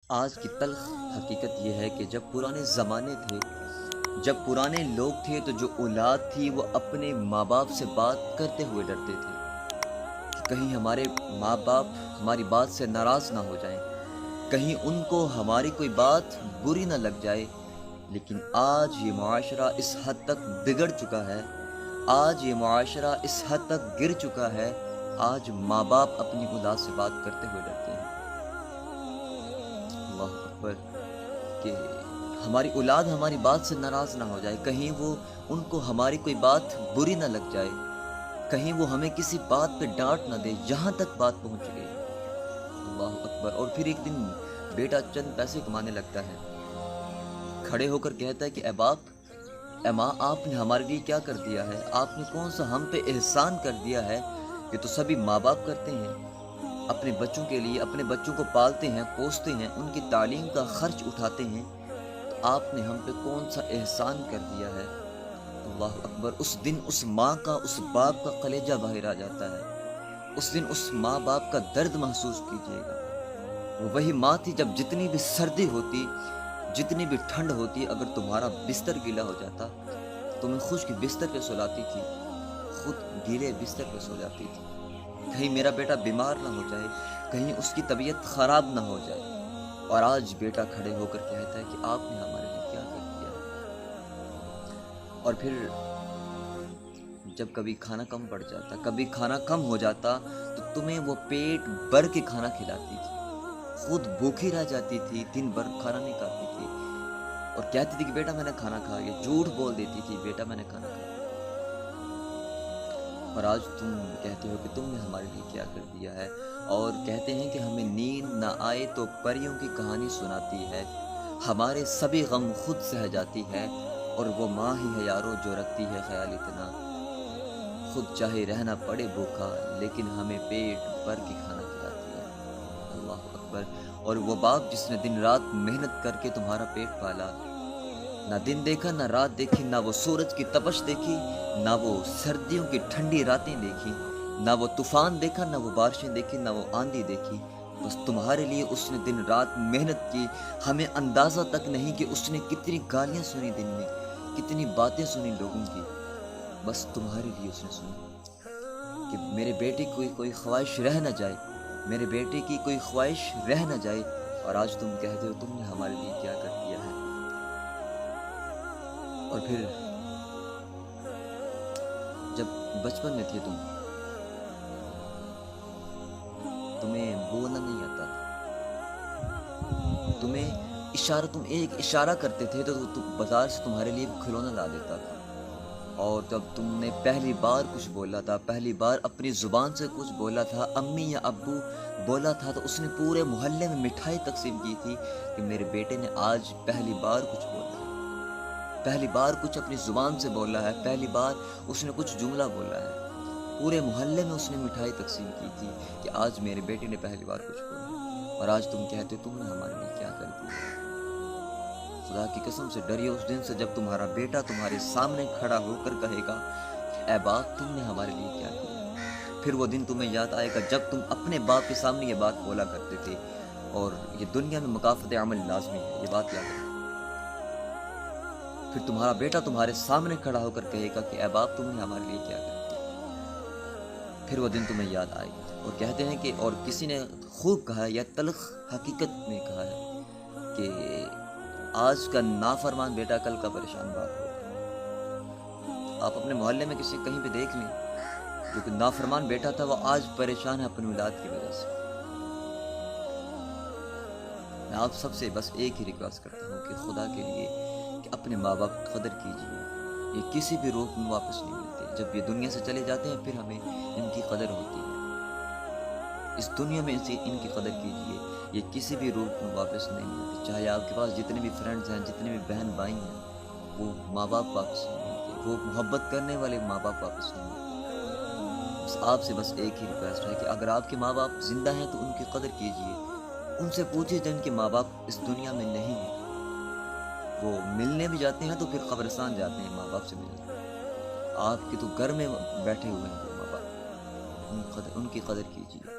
آج کی تلخ حقیقت یہ ہے کہ جب پرانے زمانے تھے، جب پرانے لوگ تھے تو جو اولاد تھی وہ اپنے ماں باپ سے بات کرتے ہوئے ڈرتے تھے کہ کہیں ہمارے ماں باپ ہماری بات سے ناراض نہ ہو جائیں، کہیں ان کو ہماری کوئی بات بری نہ لگ جائے۔ لیکن آج یہ معاشرہ اس حد تک بگڑ چکا ہے، آج یہ معاشرہ اس حد تک گر چکا ہے، آج ماں باپ اپنی اولاد سے بات کرتے ہوئے ڈرتے ہیں۔ اللہ اکبر، کہ ہماری اولاد ہماری بات سے ناراض نہ ہو جائے، کہیں وہ ان کو ہماری کوئی بات بری نہ لگ جائے، کہیں وہ ہمیں کسی بات پہ ڈانٹ نہ دے، جہاں تک بات پہنچ گئی۔ اللہ اکبر۔ اور پھر ایک دن بیٹا چند پیسے کمانے لگتا ہے، کھڑے ہو کر کہتا ہے کہ اے باپ، اے ماں، آپ نے ہمارے لیے کیا کر دیا ہے؟ آپ نے کون سا ہم پہ احسان کر دیا ہے؟ یہ تو سبھی ماں باپ کرتے ہیں، اپنے بچوں کے لیے اپنے بچوں کو پالتے ہیں، پوستے ہیں، ان کی تعلیم کا خرچ اٹھاتے ہیں، تو آپ نے ہم پہ کون سا احسان کر دیا ہے؟ اللہ اکبر۔ اس دن اس ماں کا، اس باپ کا کلیجہ باہر آ جاتا ہے، اس دن اس ماں باپ کا درد محسوس کیجیے گا۔ وہ وہی ماں تھی جب جتنی بھی سردی ہوتی، جتنی بھی ٹھنڈ ہوتی، اگر تمہارا بستر گیلا ہو جاتا تمہیں خشک بستر پہ سلاتی تھی، خود گیلے بستر پہ سو جاتی تھی، کہیں میرا بیٹا بیمار نہ ہو جائے، کہیں اس کی طبیعت خراب نہ ہو جائے۔ اور آج بیٹا کھڑے ہو کر کہتا ہے کہ آپ نے ہمارے لیے کیا کر دیا ہے؟ اور پھر جب کبھی کھانا کم پڑ جاتا، کبھی کھانا کم ہو جاتا، تو تمہیں وہ پیٹ بھر کے کھانا کھلاتی تھی، خود بھوکھی رہ جاتی تھی، دن بھر کھانا نہیں کھاتی تھی، اور کہتی تھی کہ بیٹا میں نے کھانا کھا لیا، جھوٹ بول دیتی تھی بیٹا میں نے کھانا کھا لیا۔ اور آج تم کہتے ہو کہ تم نے ہمارے لیے کیا کر دیا ہے، اور کہتے ہیں کہ ہمیں نیند نہ آئے تو پریوں کی کہانی سناتی ہے، ہمارے سبھی غم خود سہ جاتی ہے، اور وہ ماں ہی ہے یارو جو رکھتی ہے خیال اتنا، خود چاہے رہنا پڑے بھوکا لیکن ہمیں پیٹ بھر کے کھانا کھلاتی ہے۔ اللہ اکبر۔ اور وہ باپ جس نے دن رات محنت کر کے تمہارا پیٹ پالا، نہ دن دیکھا نہ رات دیکھی، نہ وہ سورج کی تپش دیکھی، نہ وہ سردیوں کی ٹھنڈی راتیں دیکھی، نہ وہ طوفان دیکھا، نہ وہ بارشیں دیکھی، نہ وہ آندھی دیکھی، بس تمہارے لیے اس نے دن رات محنت کی۔ ہمیں اندازہ تک نہیں کہ اس نے کتنی گالیاں سنی دن میں، کتنی باتیں سنی لوگوں کی، بس تمہارے لیے اس نے سنی کہ میرے بیٹے کی کوئی خواہش رہ نہ جائے، میرے بیٹے کی کوئی خواہش رہ نہ جائے۔ اور آج تم کہتے ہو تم نے ہمارے لیے کیا کر دیا ہے۔ اور پھر جب بچپن میں تھے تمہیں بولنا نہیں آتا تھا، تم ایک اشارہ کرتے تھے تو بازار سے تمہارے لیے کھلونا لا دیتا تھا، اور جب تم نے پہلی بار کچھ بولا تھا، پہلی بار اپنی زبان سے کچھ بولا تھا، امی یا ابو بولا تھا، تو اس نے پورے محلے میں مٹھائی تقسیم کی تھی کہ میرے بیٹے نے آج پہلی بار کچھ بولا ہے، پہلی بار کچھ اپنی زبان سے بولا ہے، پہلی بار اس نے کچھ جملہ بولا ہے۔ پورے محلے میں اس نے مٹھائی تقسیم کی تھی کہ آج میرے بیٹے نے پہلی بار کچھ بولا، اور آج تم کہتے ہو تم نے ہمارے لیے کیا کر دیا۔ خدا کی قسم سے ڈریے اس دن سے جب تمہارا بیٹا تمہارے سامنے کھڑا ہو کر کہے گا اے باپ تم نے ہمارے لیے کیا کیا۔ پھر وہ دن تمہیں یاد آئے گا جب تم اپنے باپ کے سامنے یہ بات بولا کرتے تھے، اور یہ دنیا میں مکافات عمل لازمی ہے، یہ بات یاد رکھو۔ پھر تمہارا بیٹا تمہارے سامنے کھڑا ہو کر کہے گا کہ اے باپ تم نے ہمارے لیے کیا کیا۔ پھر وہ دن تمہیں یاد آئے گا۔ اور کہتے ہیں کہ، اور کسی نے خوب کہا ہے یا تلخ حقیقت میں کہا ہے کہ آج کا نافرمان بیٹا کل کا پریشان باپ ہوگا۔ آپ اپنے محلے میں کسی کہیں پہ دیکھ لیں، جو کہ نافرمان بیٹا تھا وہ آج پریشان ہے اپنی اولاد کی وجہ سے۔ میں آپ سب سے بس ایک ہی ریکویسٹ کرتا ہوں کہ خدا کے لیے کہ اپنے ماں باپ کی قدر کیجیے، یہ کسی بھی روپ میں واپس نہیں ملتے، جب یہ دنیا سے چلے جاتے ہیں پھر ہمیں ان کی قدر ہوتی ہے۔ اس دنیا میں ان کی قدر کیجیے، یہ کسی بھی روپ میں واپس نہیں ملتے، چاہے آپ کے پاس جتنے بھی فرینڈز ہیں، جتنے بھی بہن بھائی ہیں، وہ ماں باپ واپس نہیں ملتے، وہ محبت کرنے والے ماں باپ واپس نہیں ملتے۔ بس آپ سے بس ایک ہی ریکویسٹ ہے کہ اگر آپ کے ماں باپ زندہ ہیں تو ان کی قدر کیجیے، ان سے پوچھیے جن کے ماں باپ اس دنیا میں نہیں ہیں، وہ ملنے بھی جاتے ہیں تو پھر قبرستان جاتے ہیں ماں باپ سے ملنے، آپ کے تو گھر میں بیٹھے ہوئے ہیں وہ ماں باپ، ان کی قدر کیجیے۔